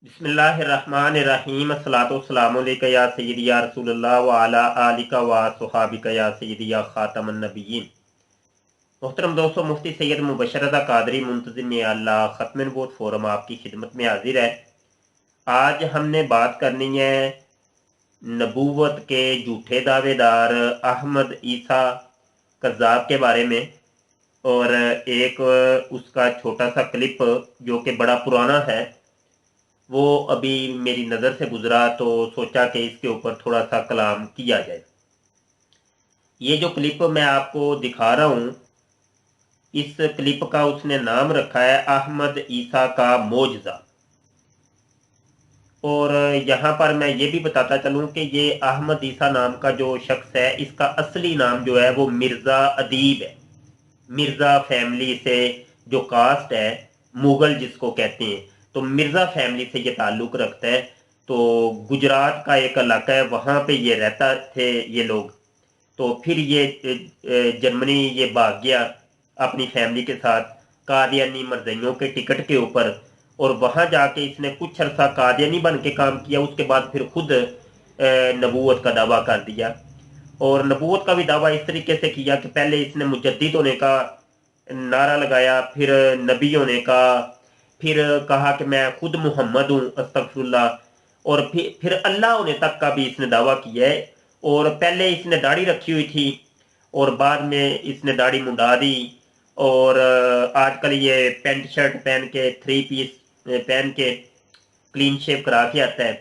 बिस्मिल्लाहिर्रहमानिर्रहीम अस्सलातु वस्सलामु अलैका या सय्यदी या रसूलल्लाह व अला आलिका व सुहाबिका या सय्यदी या खातमन नबिय्यीन। मोहतरम दोस्तों, मुफ्ती सैयद मुबशर रज़ा कादरी मुंतज़िम अल्लाह ख़त्म नबूवत फोरम आपकी खिदमत में हाजिर है। आज हमने बात करनी है नबूवत के झूठे दावेदार अहमद ईसा कज़्ज़ाब के बारे में, और एक उसका छोटा सा क्लिप जो कि बड़ा पुराना है वो अभी मेरी नज़र से गुजरा, तो सोचा कि इसके ऊपर थोड़ा सा कलाम किया जाए। ये जो क्लिप मैं आपको दिखा रहा हूँ, इस क्लिप का उसने नाम रखा है अहमद ईसा का मोजज़ा। और यहाँ पर मैं ये भी बताता चलूँ कि ये अहमद ईसा नाम का जो शख्स है, इसका असली नाम जो है वो मिर्ज़ा अदीब है। मिर्ज़ा फैमिली से जो कास्ट है, मुगल जिसको कहते हैं, तो मिर्ज़ा फैमिली से ये ताल्लुक़ रखता है। तो गुजरात का एक इलाका है, वहाँ पे ये रहता थे ये लोग। तो फिर ये जर्मनी ये भाग गया अपनी फैमिली के साथ कादियानी मरज़इयों के टिकट के ऊपर, और वहाँ जाके इसने कुछ अरसा कादियानी बन के काम किया। उसके बाद फिर खुद नबूवत का दावा कर दिया, और नबूवत का भी दावा इस तरीके से किया कि पहले इसने मुजद्दिद होने का नारा लगाया, फिर नबी होने का, फिर कहा कि मैं खुद मोहम्मद हूँ, अस्तगफिरुल्लाह, और फिर अल्लाह होने तक का भी इसने दावा किया है। और पहले इसने दाढ़ी रखी हुई थी और बाद में इसने दाढ़ी मुंडा दी, और आजकल ये पैंट शर्ट पहन के, थ्री पीस पहन के क्लीन शेव करा के आता है।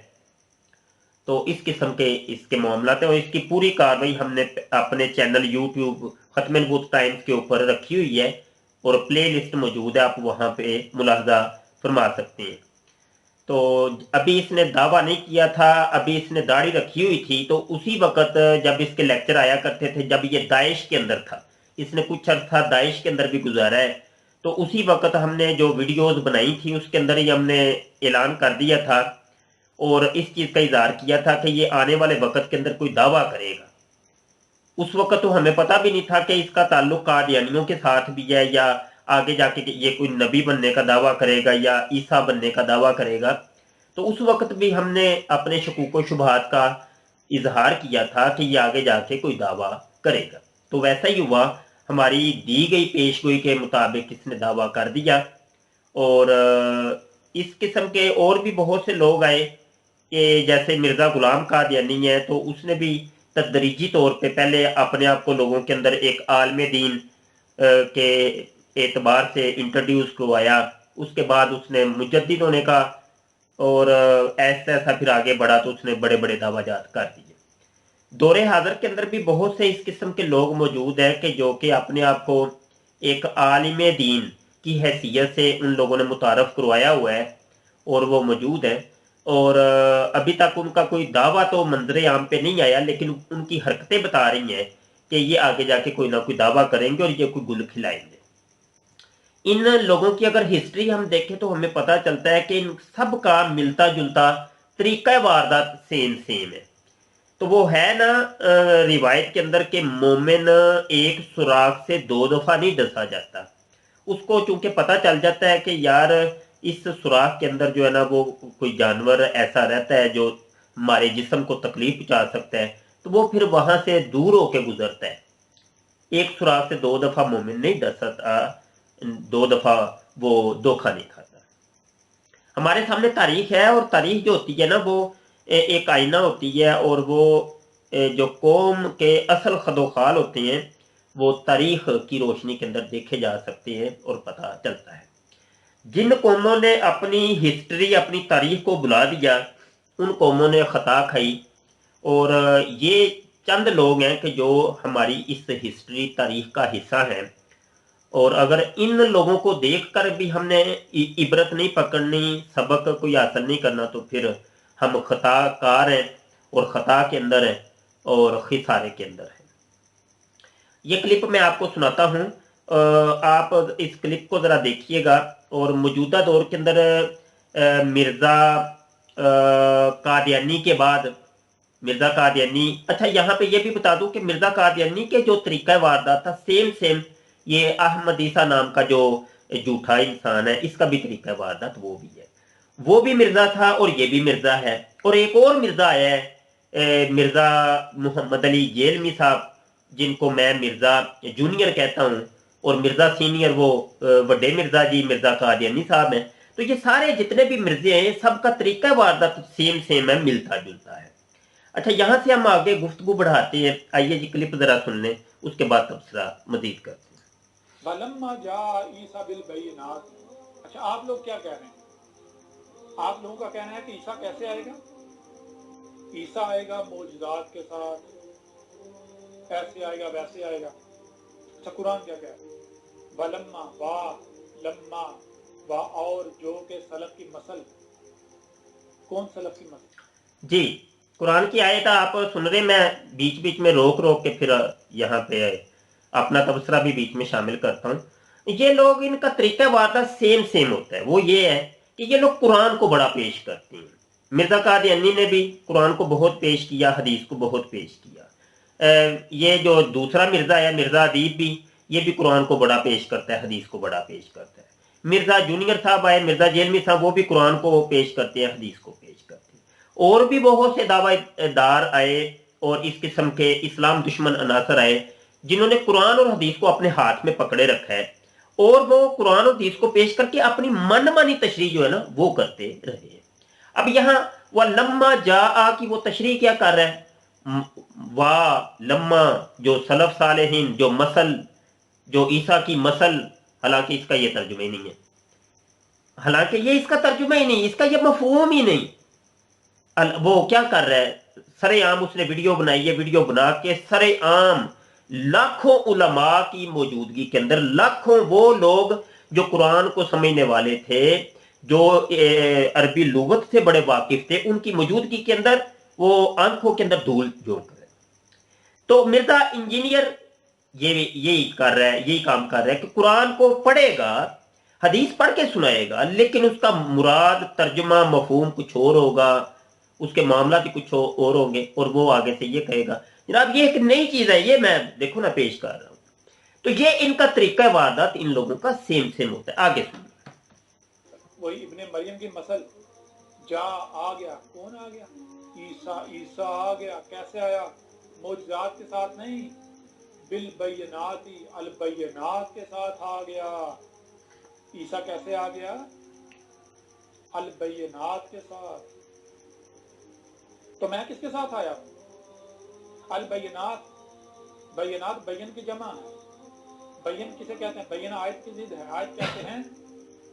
तो इस किस्म के इसके मामलात हैं, और इसकी पूरी कार्रवाई हमने अपने चैनल यूट्यूब ख़त्म नबूवत टाइम्स के ऊपर रखी हुई है, और प्ले लिस्ट मौजूद है, आप वहाँ पे मुलाहजा फरमा सकते हैं। तो अभी इसने दावा नहीं किया था, अभी इसने दाढ़ी रखी हुई थी। तो उसी वक्त जब इसके लेक्चर आया करते थे, जब ये दाइश के अंदर था, इसने कुछ अर्सा दाइश के अंदर भी गुजारा है, तो उसी वक्त हमने जो वीडियोस बनाई थी उसके अंदर ही हमने ऐलान कर दिया था और इस चीज़ का इजहार किया था कि ये आने वाले वक्त के अंदर कोई दावा करेगा। उस वक्त तो हमें पता भी नहीं था कि इसका ताल्लुक कादियानियों के साथ भी है, या आगे जाके कि ये कोई नबी बनने का दावा करेगा या ईसा बनने का दावा करेगा। तो उस वक्त भी हमने अपने शकूक व शुबहात का इजहार किया था कि ये आगे जाके कोई दावा करेगा। तो वैसा ही हुआ, हमारी दी गई पेशगोई के मुताबिक इसने दावा कर दिया। और इस किस्म के और भी बहुत से लोग आए कि जैसे मिर्ज़ा गुलाम कादियानी है, तो उसने भी तदरीजी तौर पे पहले अपने आप को लोगों के अंदर एक आलम दीन के एतबार से इंट्रोड्यूस करवाया। उसके बाद उसने मुजद्दिद होने का, और ऐसा ऐसा फिर आगे बढ़ा तो उसने बड़े बड़े दावाजात कर दिए। दौरे हाजिर के अंदर भी बहुत से इस किस्म के लोग मौजूद हैं कि जो कि अपने आप को एक आलिम दीन की हैसियत से उन लोगों ने मुतारफ़ करवाया हुआ है, और वो मौजूद है। और अभी तक उनका कोई दावा तो मंजर आम पे नहीं आया, लेकिन उनकी हरकतें बता रही हैं कि ये आगे जाके कोई ना कोई दावा करेंगे और ये कोई गुल खिलाएंगे। इन लोगों की अगर हिस्ट्री हम देखें तो हमें पता चलता है कि इन सब का मिलता जुलता तरीका वारदात सेम सेम है। तो वो है ना, रिवायत के अंदर के मोमिन एक सुराख से दो दफा नहीं डसा जाता। उसको चूंकि पता चल जाता है कि यार इस सुराख के अंदर जो है ना वो कोई जानवर ऐसा रहता है जो हमारे जिस्म को तकलीफ पहुंचा सकता है, तो वो फिर वहां से दूर होके गुजरता है। एक सुराख से दो दफा मोमिन नहीं डर सकता, दो दफा वो धोखा नहीं खाता। हमारे सामने तारीख है, और तारीख जो होती है ना वो एक आईना होती है, और वो जो कौम के असल खदोखाल होते हैं वो तारीख की रोशनी के अंदर देखे जा सकते हैं और पता चलता है। जिन कौमों ने अपनी हिस्ट्री अपनी तारीख को भुला दिया, उन कौमों ने खता खाई। और ये चंद लोग हैं कि जो हमारी इस हिस्ट्री तारीख का हिस्सा हैं। और अगर इन लोगों को देखकर भी हमने इबरत नहीं पकड़नी, सबक कोई हासिल नहीं करना, तो फिर हम खताकार हैं और खता के अंदर हैं और खिसारे के अंदर हैं। ये क्लिप मैं आपको सुनाता हूँ, आप इस क्लिप को ज़रा देखिएगा। और मौजूदा दौर के अंदर मिर्ज़ा कादियानी के बाद मिर्ज़ा कादियानी, अच्छा यहाँ पे ये भी बता दूं कि मिर्ज़ा कादियानी के जो तरीका वारदात था सेम सेम ये अहमद ईसा नाम का जो झूठा इंसान है इसका भी तरीका वारदात वो भी है। وہ بھی مرزا تھا اور یہ بھی مرزا ہے. اور ایک اور مرزا آیا ہے مرزا محمد علی جیلمی صاحب، جن کو میں مرزا جونیئر کہتا ہوں، اور مرزا سینئر وہ وڈے مرزا جی مرزا قادیانی صاحب ہیں. تو یہ سارے جتنے بھی مرزے ہیں سب کا طریقہ واردات سیم ہے، ملتا جلتا ہے. اچھا یہاں سے ہم آگے گفتگو بڑھاتے ہیں. آئیے جی کلپ ذرا سن لیں، اس کے بعد تبصرہ مزید کرتے ہیں. فلما جاء عیسیٰ بالبینات. اچھا آپ لوگ کیا کہہ رہے ہیں؟ آپ لوگوں کا کہنا ہے کہ عیسیٰ کیسے آئے گا؟ عیسیٰ آئے گا معجزات کے ساتھ، ایسے آئے گا ویسے آئے گا. اچھا قرآن کیا کہہ رہا ہے؟ ولما وا لما وا، اور جو کہ سلف کی مسل. کون سلف کی مسل؟ جی قرآن کی آیت آپ سن رہے، میں بیچ بیچ میں روک روک کے پھر یہاں پہ اپنا تبصرہ بھی بیچ میں شامل کرتا ہوں. یہ لوگ ان کا طریقہ واردات سیم ہوتا ہے. وہ یہ ہے کہ یہ لوگ قرآن کو بڑا پیش کرتے ہیں. مرزا قادیانی نے بھی قرآن کو بہت پیش کیا، حدیث کو بہت پیش کیا. یہ جو دوسرا مرزا ہے مرزا ادیب بھی، یہ بھی قرآن کو بڑا پیش کرتا ہے، حدیث کو بڑا پیش کرتا ہے. مرزا جونیئر صاحب آئے، مرزا جیلمی صاحب، وہ بھی قرآن کو پیش کرتے ہیں، حدیث کو پیش کرتے ہیں. اور بھی بہت سے دعوی دار آئے اور اس قسم کے اسلام دشمن عناصر آئے جنہوں نے قرآن اور حدیث کو اپنے ہاتھ میں پکڑے رکھا ہے، اور وہ قرآن اور حدیث کو پیش کر کے اپنی من مانی تشریح جو ہے نا وہ کرتے رہے ہیں. اب یہاں وہ لما جا کی وہ تشریح کیا کر رہا ہے؟ وا لما جو سلف صالحین جو مسل، جو عیسیٰ کی مسل، حالانکہ اس کا یہ ترجمہ ہی نہیں ہے، حالانکہ یہ اس کا ترجمہ ہی نہیں، اس کا یہ مفہوم ہی نہیں. وہ کیا کر رہا ہے؟ سر عام اس نے ویڈیو بنائی ہے، ویڈیو بنا کے سر عام لاکھوں علماء کی موجودگی کے اندر، لاکھوں وہ لوگ جو قرآن کو سمجھنے والے تھے، جو عربی لغت سے بڑے واقف تھے، ان کی موجودگی کے اندر وہ آنکھوں کے اندر دھول جھونک رہے. تو مرزا انجینئر یہی کر رہا ہے، یہی کام کر رہا ہے کہ قرآن کو پڑھے گا، حدیث پڑھ کے سنائے گا، لیکن اس کا مراد ترجمہ مفہوم کچھ اور ہوگا، اس کے معاملات ہی کچھ اور ہوں گے، اور وہ آگے سے یہ کہے گا جناب یہ ایک نئی چیز ہے، یہ میں دیکھو نا پیش کر رہا ہوں. تو یہ ان کا طریقہ واردات ان لوگوں کا سیم ہوتا ہے. آگے سنیں. وہی ابن مریم کی مسل. جا آ گیا، کون آ گیا؟ عیسیٰ آ گیا. کیسے آیا؟ معجزات کے ساتھ نہیں، بالبینات، البینات کے ساتھ آ گیا. عیسیٰ کیسے آ گیا؟ البینات کے ساتھ. تو میں کس کے ساتھ آیا؟ البینات. بینات بین کی جمع ہے. بین کسے کہتے ہیں؟ بین آیت کی ضد ہے. آیت کہتے ہیں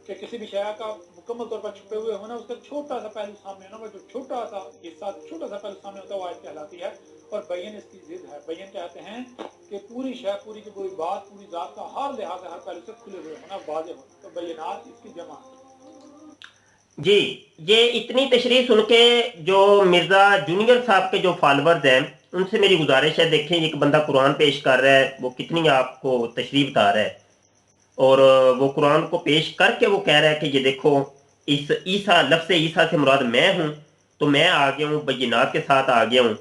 کہ کسی بھی شے کا مکمل طور پر چھپے ہوئے ہونا، اس کا چھوٹا سا پہلو سامنے ہونا، جو چھوٹا سا حصہ، چھوٹا سا پہلو سامنے ہوتا ہے وہ آیت کہلاتی ہے. اور بین اس کی ضد ہے. بین کہتے ہیں کہ پوری شے، پوری کی پوری بات، پوری ذات کا ہر لحاظ سے ہر پہلو سے کھلے ہوئے ہونا، واضح ہونا. تو بینات اس کی جمع ہے. جی یہ اتنی تشریح سن کے جو مرزا جونیئر صاحب کے جو فالورز ہیں ان سے میری گزارش ہے، دیکھیں ایک بندہ قرآن پیش کر رہا ہے، وہ کتنی آپ کو تشریح بتا رہا ہے، اور وہ قرآن کو پیش کر کے وہ کہہ رہا ہے کہ یہ دیکھو اس عیسیٰ، لفظ عیسیٰ سے مراد میں ہوں، تو میں آ گیا ہوں، بینات کے ساتھ آ گیا ہوں.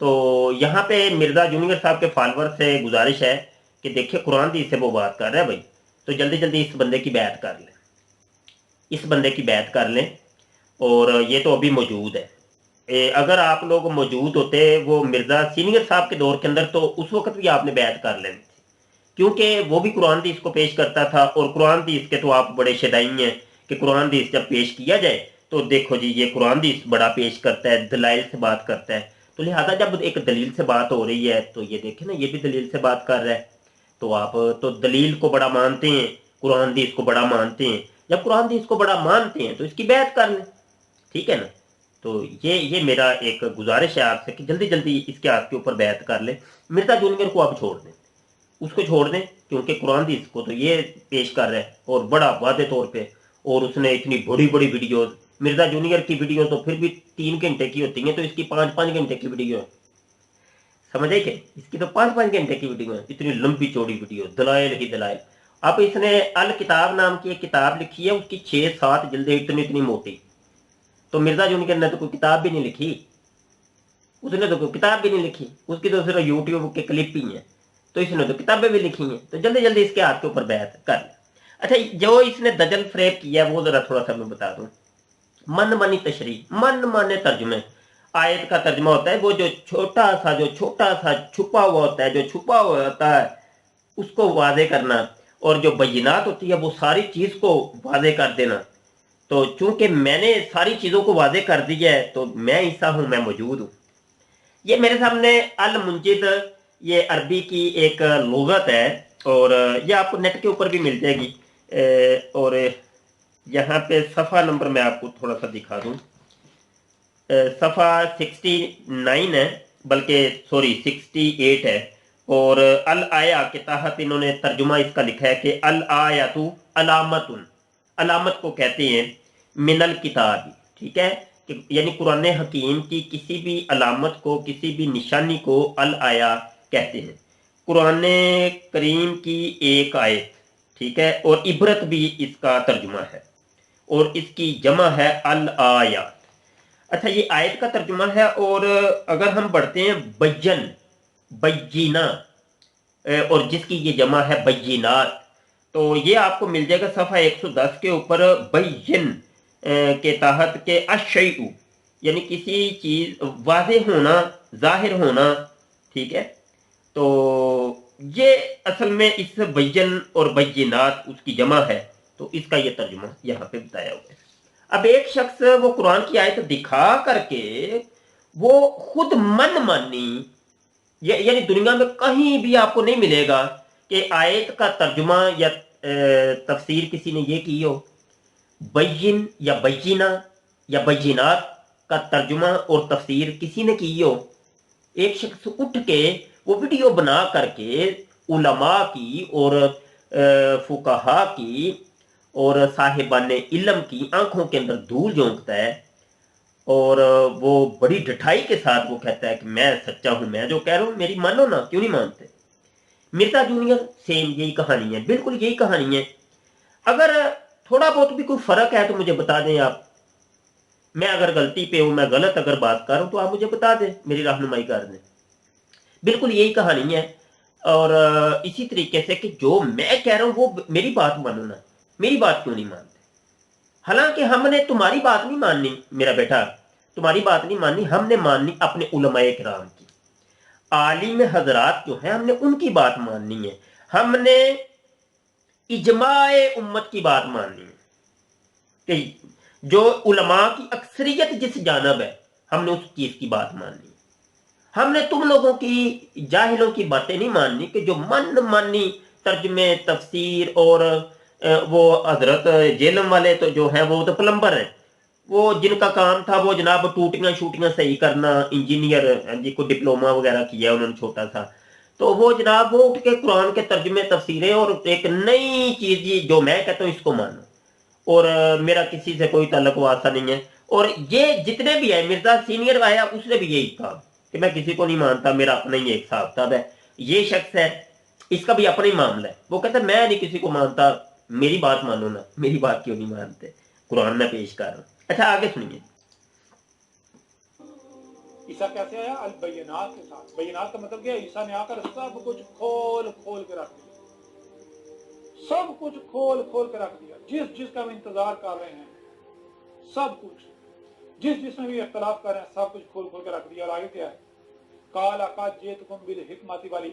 تو یہاں پہ مرزا جونیئر صاحب کے فالور سے گزارش ہے کہ دیکھیں قرآن دی سے وہ بات کر رہا ہے بھائی، تو جلدی جلدی اس بندے کی بیعت کر لیں، اس بندے کی بیعت کر لیں. اور یہ تو ابھی موجود ہے. اگر آپ لوگ موجود ہوتے وہ مرزا سینئر صاحب کے دور کے اندر تو اس وقت بھی آپ نے بیعت کر لینی تھی، کیونکہ وہ بھی قرآن حدیث کو پیش کرتا تھا. اور قرآن حدیث کے تو آپ بڑے شدائی ہیں کہ قرآن حدیث جب پیش کیا جائے تو دیکھو جی یہ قرآن حدیث بڑا پیش کرتا ہے، دلائل سے بات کرتا ہے. تو لہذا جب ایک دلیل سے بات ہو رہی ہے تو یہ دیکھیں نا، یہ بھی دلیل سے بات کر رہا ہے. تو آپ تو دلیل کو بڑا مانتے ہیں، قرآن حدیث کو بڑا مانتے ہیں. جب قرآن حدیث کو بڑا مانتے ہیں تو اس کی بیعت کر لیں، ٹھیک ہے نا. تو یہ میرا ایک گزارش ہے آپ سے کہ جلدی جلدی اس کے ہاتھ کے اوپر بیعت کر لیں. مرزا جونیئر کو آپ چھوڑ دیں، اس کو چھوڑ دیں، کیونکہ قرآن حدیث کو تو یہ پیش کر رہا ہے اور بڑا واضح طور پہ. اور اس نے اتنی بڑی بڑی ویڈیوز، مرزا جونیئر کی ویڈیو تو پھر بھی 3 گھنٹے کی ہوتی ہیں، تو اس کی 5 گھنٹے کی ویڈیو ہے. سمجھے کہ اس کی تو 5 گھنٹے کی ویڈیو ہے، اتنی لمبی چوڑی ویڈیو، دلائل ہی دلائل. اب اس نے الکتاب نام کی ایک کتاب لکھی ہے، اس کی 6-7 جلدیں اتنی موٹی. تو مرزا جونیئر نے تو کوئی کتاب بھی نہیں لکھی، اس نے تو کوئی کتاب بھی نہیں لکھی، اس کی تو صرف یوٹیوب کے کلپ ہی ہیں. تو اس نے تو کتابیں بھی لکھی ہیں. تو جلدی جلدی اس کے ہاتھ کے اوپر بیعت کر لیں. اچھا جو اس نے دجل فریب کیا وہ ذرا تھوڑا سا میں بتا دوں. मन मानी तशरीह, मन माने तर्जुमे। आयत का तर्जुमा होता है वो जो छोटा सा छुपा हुआ होता है, जो छुपा हुआ होता है उसको वादे करना, और जो बय्यनात होती है वो सारी चीज को वादे कर देना। तो चूंकि मैंने सारी चीजों को वादे कर दिया है तो मैं ईसा हूं, मैं मौजूद हूं। ये मेरे सामने अल मुंजिद, ये अरबी की एक लुगत है, और ये आपको नेट के ऊपर भी मिल जाएगी। और यहाँ पे सफ़ा नंबर मैं आपको थोड़ा सा दिखा दूं। सफ़ा 69 है, बल्कि सॉरी 68 है। और अल आया के तहत इन्होंने तर्जुमा इसका लिखा है कि अल आयातु अलामतुन, अलामत को कहते हैं मिनल किताब, ठीक है, कि यानी कुरान हकीम की किसी भी अलामत को, किसी भी निशानी को अल आया कहते हैं। कुरान करीम की एक आयत, ठीक है, और इबरत भी इसका तर्जुमा है, और इसकी जमा है अल आयात। अच्छा, ये आयत का तर्जुमा है। और अगर हम बढ़ते हैं बय्यन, बय्यिना, और जिसकी ये जमा है बय्यिनात, तो ये आपको मिल जाएगा सफ़ा 110 के ऊपर। बय्यन के तहत के अशयउ, यानी किसी चीज वाज़े होना, जाहिर होना, ठीक है। तो ये असल में इस बय्यन और बय्यिनात उसकी जमा है, तो इसका ये तर्जुमा यहाँ पे बताया हुआ है। अब एक शख्स वो कुरान की आयत दिखा करके वो खुद मन मानी, यानी दुनिया में कहीं भी आपको नहीं मिलेगा कि आयत का तर्जुमा या तफसीर किसी ने ये की हो। बय्यिन या बय्यिना या बय्यिनात का तर्जुमा और तफसीर किसी ने की हो। एक शख्स उठ के वो वीडियो बना करके उलमा की और फुकाहा की और साहिबान इल्म की आंखों के अंदर धूल झोंकता है, और वो बड़ी ढठाई के साथ वो कहता है कि मैं सच्चा हूं, मैं जो कह रहा हूं मेरी मानो ना, क्यों नहीं मानते। मिर्जा जूनियर सेम यही कहानी है, बिल्कुल यही कहानी है। अगर थोड़ा बहुत भी कोई फर्क है तो मुझे बता दें आप। मैं अगर गलती पे हूं, मैं गलत अगर बात कर रहा हूं तो आप मुझे बता दें, मेरी रहनुमाई कर दें। बिल्कुल यही कहानी है। और इसी तरीके से कि जो मैं कह रहा हूं वो मेरी बात मानो ना, मेरी बात क्यों नहीं मानते। हालांकि हमने तुम्हारी बात नहीं माननी मेरा बेटा, तुम्हारी बात नहीं माननी, हमने माननी अपने उलमाए किराम की, आलिम हजरात जो है हमने उनकी बात माननी है। हमने इजमाए उम्मत की बात माननी है कि जो उलमा की अक्सरियत जिस जानब है हमने उस चीज की बात माननी है। हमने तुम लोगों की जाहिलों की बातें नहीं माननी कि जो मन मानी तर्जमे तफसीर, और वो हजरत जेलम वाले तो जो है वो तो प्लम्बर है, वो जिनका काम था वो जनाब टूटियां शूटियां सही करना, इंजीनियर जिनको डिप्लोमा वगैरह किया उन्होंने छोटा सा, तो वो जनाब वो उठ के कुरान के तर्जमे तफसीरें और एक नई चीज जो मैं कहता हूँ इसको मानो, और मेरा किसी से कोई ताल्लुक वास्ता नहीं है। और ये जितने भी है, मिर्जा सीनियर आया उसने भी यही कहा कि मैं किसी को नहीं मानता, मेरा अपना ही एक हिसाब किताब है। ये शख्स है, इसका भी अपना ही मामला है, वो कहता है मैं नहीं किसी को मानता, मेरी बात मानो ना, मेरी बात क्यों नहीं मानते, कुरान में पेश कर रहा हूं। अच्छा आगे सुनिए। ईसा कैसे आया? अल बय्यनात के साथ। बय्यनात का मतलब क्या है? ईसा ने आकर सब कुछ खोल खोल के रख दिया, सब कुछ खोल खोल के रख दिया। जिस जिसका हम इंतजार कर रहे हैं, सब कुछ, जिस जिसमें भी इख्तलाफ कर रहे हैं, सब कुछ खोल खोल के रख दिया। और आगे क्या है? काला का जेतकुम बिल हिकमति वाली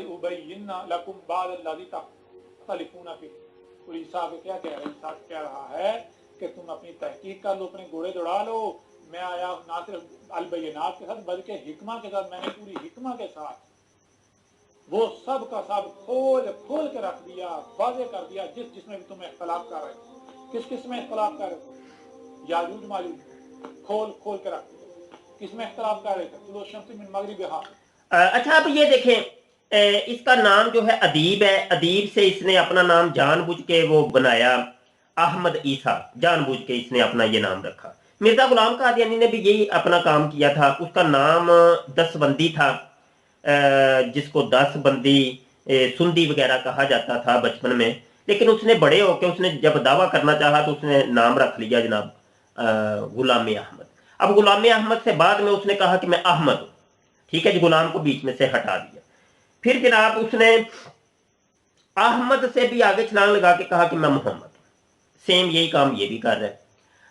उबय्यिना लकुम बाद अल्लज़ी तख्तलिफूना फीह। और ईसा आगे क्या कह रहा है? ईसा कह रहा है कि तुम अपनी तहकीक कर लो, अपने घोड़े दौड़ा लो, मैं आया ना सिर्फ अल बय्यनात के साथ बल्कि हिकमा के साथ। मैंने पूरी हिकमा के साथ वो सब का सब खोल खोल के रख दिया, वाज़े कर दिया। जिस जिसमें भी तुम इख्तलाफ कर रहे हो, किस किस में इख्तलाफ कर रहे हो? याजूज माजूज खोल खोल के रख दिया। किस में इख्तलाफ कर रहे थे? तुलो शम्स मिन मगरिबिहा। अच्छा अब ये देखें, इसका नाम जो है अदीब है, अदीब से इसने अपना नाम जानबूझ के वो बनाया, अहमद ईसा, जानबूझ के इसने अपना ये नाम रखा। मिर्जा गुलाम कादियानी ने भी यही अपना काम किया था। उसका नाम 10 बंदी था, जिसको 10 बंदी सुंदी वगैरह कहा जाता था बचपन में। लेकिन उसने बड़े होकर उसने जब दावा करना चाहा तो उसने नाम रख लिया जनाब गुलाम अहमद। अब गुलाम अहमद से बाद में उसने कहा कि मैं अहमद हूं, ठीक है जी, गुलाम को बीच में से हटा दिया। फिर जनाब उसने अहमद से भी आगे छलांग लगा के कहा कि मैं मोहम्मद हूं। सेम यही काम ये भी कर रहा है।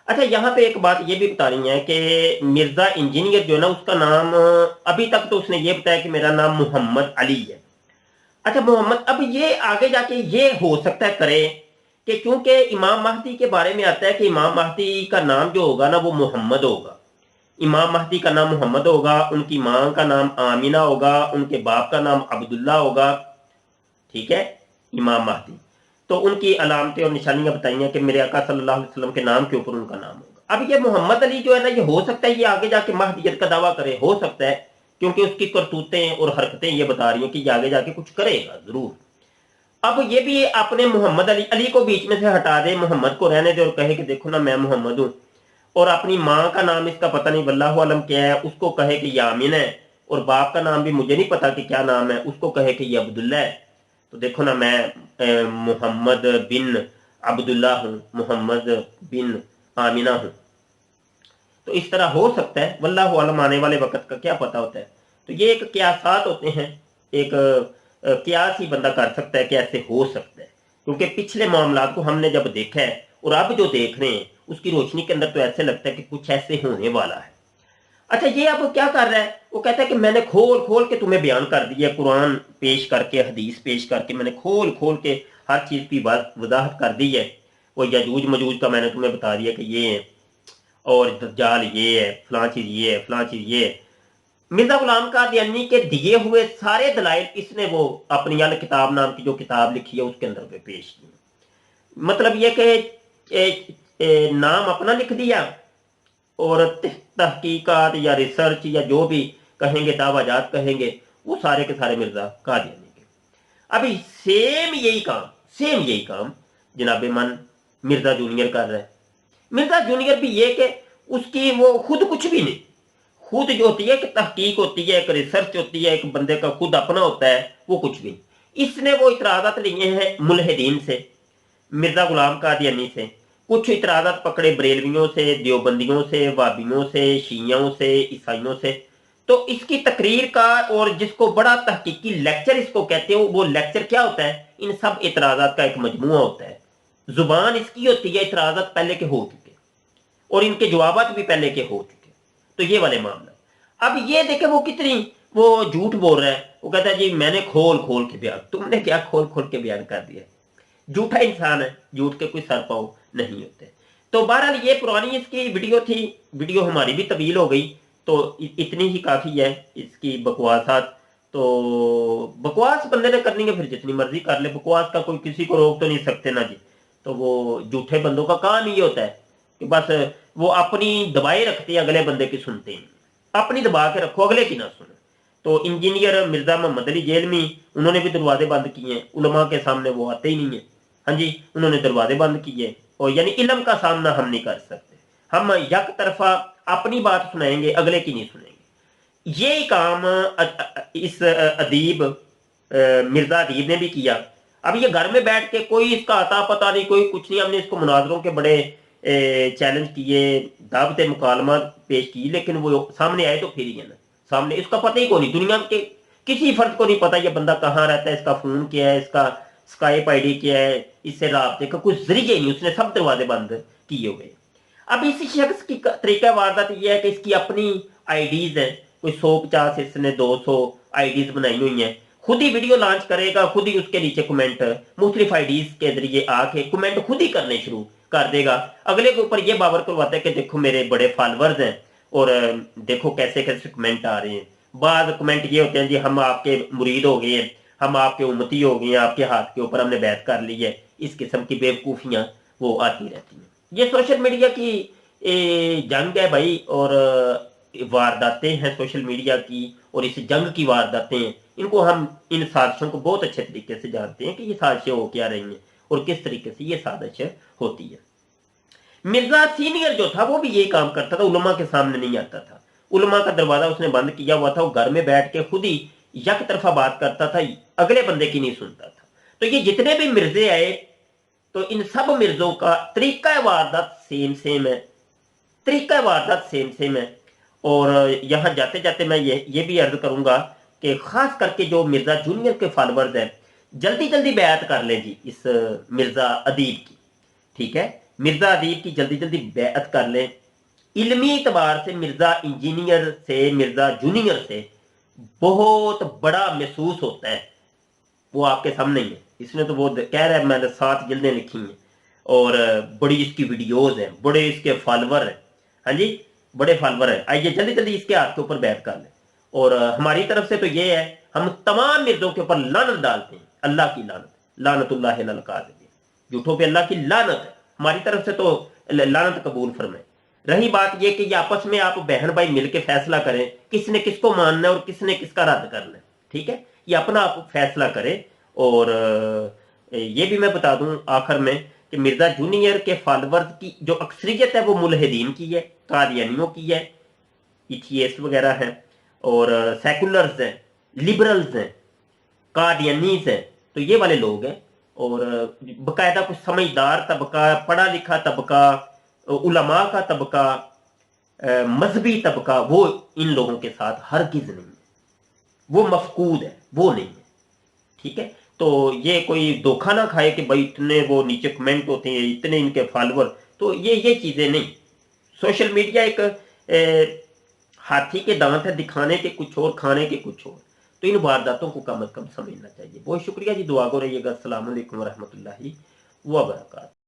अच्छा, यहाँ पे एक बात ये भी बता रही है कि मिर्जा इंजीनियर जो है ना, उसका नाम अभी तक तो उसने ये बताया कि मेरा नाम मोहम्मद अली है। अच्छा मोहम्मद, अब ये आगे जाके ये हो सकता है करे कि क्योंकि इमाम महदी के बारे में आता है कि इमाम महदी का नाम जो होगा ना वो मोहम्मद होगा। इमाम महदी का नाम मोहम्मद होगा, उनकी मां का नाम आमिना होगा, उनके बाप का नाम अब्दुल्ला होगा। ठीक है, इमाम महदी। तो उनकी अलामतें और निशानियां बताई हैं कि मेरे आका सल्लल्लाहु अलैहि वसल्लम के नाम के ऊपर उनका नाम होगा। अब ये मोहम्मद अली जो है ना, ये हो सकता है ये आगे जाके महदियत का दावा करे, हो सकता है, क्योंकि उसकी करतूतें और हरकतें ये बता रही हैं कि ये आगे जाके कुछ करेगा जरूर। अब ये भी अपने मोहम्मद अली अली को बीच में से हटा दे, मोहम्मद को रहने दे और कहे कि देखो ना मैं मोहम्मद हूं, और अपनी माँ का नाम इसका पता नहीं वल्लाहु अलम क्या है, उसको कहे कि ये आमिन है, और बाप का नाम भी मुझे नहीं पता कि क्या नाम है, उसको कहे कि ये अब्दुल्ला है। तो देखो ना मैं मोहम्मद बिन अब्दुल्ला हूँ, मोहम्मद बिन आमिना हूँ। तो इस तरह हो सकता है, वल्लाहु अलम, आने वाले वक्त का क्या पता होता है। तो ये एक क्यासात होते हैं, एक क्यास ही बंदा कर सकता है कि ऐसे हो सकता है, क्योंकि पिछले मामलात को हमने जब देखा है और अब जो देख रहे हैं उसकी रोशनी के अंदर तो ऐसे लगता है कि कुछ ऐसे होने वाला है। अच्छा, ये अब क्या कर रहा है, वो कहता है कि मैंने खोल खोल के तुम्हें बयान कर दिया, कुरान पेश करके, हदीस पेश करके मैंने खोल खोल के हर चीज की वजाहत कर दी है। वो यजूज मजूज का मैंने तुम्हें बता दिया कि ये है, और दज्जाल ये है, फलां चीज ये है, फलां चीज ये है। मिर्जा गुलाम कादियानी के दिए हुए सारे दलाइल इसने वो अपनी अल किताब नाम की जो किताब लिखी है उसके अंदर पे पेश की। मतलब ये कि नाम अपना लिख दिया और तहकीकात या रिसर्च या जो भी कहेंगे, दावाजात कहेंगे, वो सारे के सारे मिर्जा कादियानी के। अभी सेम यही काम जनाब मन मिर्जा जूनियर कर रहा है। मिर्जा जूनियर भी ये कि उसकी वो खुद कुछ भी नहीं, खुद जो होती है एक तहकीक होती है, एक रिसर्च होती है, एक बंदे का खुद अपना होता है, वो कुछ भी नहीं। इसने वो इतराज़ात लिए हैं मुल्हिदीन से, मिर्जा गुलाम कादियानी से, कुछ इतराज़ात पकड़े बरेलवियों से, देवबंदियों से, वाबियों से, शियाओं से, ईसाइयों से। तो इसकी तकरीर का, और जिसको बड़ा तहकीकी लेक्चर इसको कहते हैं, वो लेक्चर क्या होता है, इन सब इतराज़ात का एक मजमुआ होता है। जुबान इसकी होती है, इतराज़ात पहले के हो चुके और इनके जवाबात भी पहले के हो चुके। तो ये वाले मामला। अब ये देखे वो कितनी वो झूठ बोल रहा है, वो कहता है जी मैंने खोल खोल के बयान, तुमने क्या खोल खोल के बयान कर दिया, झूठा इंसान है, झूठ के कोई सर पाव नहीं होते। तो बहरहाल ये पुरानी इसकी वीडियो थी, वीडियो हमारी भी तवील हो गई, तो इतनी ही काफी है इसकी बकवासात। तो बकवास बंदे ने करनी है, फिर जितनी मर्जी कर ले, बकवास का कोई किसी को रोक तो नहीं सकते ना जी। तो वो झूठे बंदों का काम ही होता है कि बस वो अपनी दबाए रखते हैं, अगले बंदे की सुनते हैं। अपनी दबा के रखो, अगले की ना सुनो। तो इंजीनियर मिर्जा मोहम्मद अली जेल में, उन्होंने भी दरवाजे बंद किए हैं, उलमा के सामने वो आते ही नहीं है। हाँ जी, उन्होंने दरवाजे बंद किए, और यानी इल्म का सामना हम नहीं कर सकते, हम यक तरफा अपनी बात सुनाएंगे, अगले की नहीं सुनेंगे। यही काम इस अदीब मिर्जा अदीब ने भी किया। अब ये घर में बैठ के कोई इसका आता पता नहीं, कोई कुछ नहीं, हमने इसको मुनाजरों के बड़े चैलेंज किए, दावत मुकालमा पेश की, लेकिन वो सामने आए तो फिर ही है ना, सामने इसका पता ही को नहीं, दुनिया के किसी फर्द को नहीं पता ये बंदा कहाँ रहता है, इसका फोन क्या है, इसका स्काइप आईडी क्या है, इससे राब्ते का कुछ जरिए नहीं, उसने सब दरवाजे बंद किए हुए। अब इस शख्स की तरीका वारदात यह है कि इसकी अपनी आईडीज है, कोई 150, इसने 200 आईडीज बनाई हुई हैं, खुद ही वीडियो लॉन्च करेगा, खुद ही उसके नीचे कमेंट मुख्तलिफ आईडीज के जरिए आके कमेंट खुद ही करने शुरू कर देगा। अगले के ऊपर ये बावर करवाता है कि देखो मेरे बड़े फॉलोअर्स हैं, और देखो कैसे कैसे कमेंट आ रहे हैं। बाद कमेंट ये होते हैं जी हम आपके मुरीद हो गए हैं, हम आपके उम्मती हो गए हैं, आपके हाथ के ऊपर हमने बैत कर ली है। इस किस्म की बेवकूफियां वो आती रहती हैं। ये सोशल मीडिया की जंग है भाई, और वारदातें हैं सोशल मीडिया की, और इस जंग की वारदातें हैं। इनको हम इन साजिशों को बहुत अच्छे तरीके से जानते हैं कि ये साजिशें हो क्या रही हैं और किस तरीके से ये साजिश होती है। मिर्जा सीनियर जो था वो भी यही काम करता था, उलमा के सामने नहीं आता था, उलमा का दरवाजा उसने बंद किया हुआ था, वो घर में बैठ के खुद ही यक तरफा बात करता था, अगले बंदे की नहीं सुनता था। तो ये जितने भी मिर्जे आए, तो इन सब मिर्जों का तरीका वारदात सेम है, तरीका वारदात सेम है। और यहां जाते जाते मैं ये भी अर्ज करूंगा कि खास करके जो मिर्जा जूनियर के फॉलोअर्स हैं, जल्दी जल्दी बैत कर लें जी इस मिर्जा अदीब की। ठीक है, मिर्जा अदीब की जल्दी जल्दी बैअत कर लें। इल्मी एतबार से मिर्जा इंजीनियर से, मिर्जा जूनियर से बहुत बड़ा महसूस होता है। वो आपके सामने ही है, इसने तो वो कह रहा है मैंने 7 जिल्दें लिखी हैं और बड़ी इसकी वीडियोज हैं, बड़े इसके फॉलोवर हैं। हाँ जी, बड़े फॉलोवर हैं। आइए जल्दी जल्दी इसके हाथ के ऊपर बैठ कर लें। और हमारी तरफ से तो ये है, हम तमाम मिर्जों के ऊपर लानत डालते हैं, अल्लाह की लानत, लानतुल्लाह अलल काज़िबीन, झूठों पे अल्लाह की लानत है। हमारी तरफ से तो लानत कबूल फरमाए। रही बात ये कि ये आपस में आप बहन भाई मिलकर फैसला करें किसने किसको मानना है और किसने किसका रद्द करना है, ठीक है, ये अपना आप फैसला करें। और ये भी मैं बता दूं आखिर में कि मिर्जा जूनियर के फॉलोवर्स की जो अक्सरियत है वो मुल्हिदीन की है, कादियानियों की है, इथियस्ट वगैरह हैं, और सेकुलर्स हैं, लिबरल्स हैं, कादियानीस हैं, तो ये वाले लोग हैं। और बाकायदा कुछ समझदार तबका, पढ़ा लिखा तबका, उलमा का तबका, मजहबी तबका, वो इन लोगों के साथ हरगिज नहीं है, वो मफकूद है, वो नहीं है, ठीक है। तो ये कोई धोखा ना खाए कि भाई इतने वो नीचे कमेंट होते हैं, इतने इनके फॉलोवर, तो ये चीजें नहीं। सोशल मीडिया एक हाथी के दांत है, दिखाने के कुछ और, खाने के कुछ और। तो इन वारदातों को कम अज कम समझना चाहिए। बहुत शुक्रिया जी, दुआ को रहिएगा। अस्सलाम वालेकुम रहमतुल्लाहि व बरकातहू।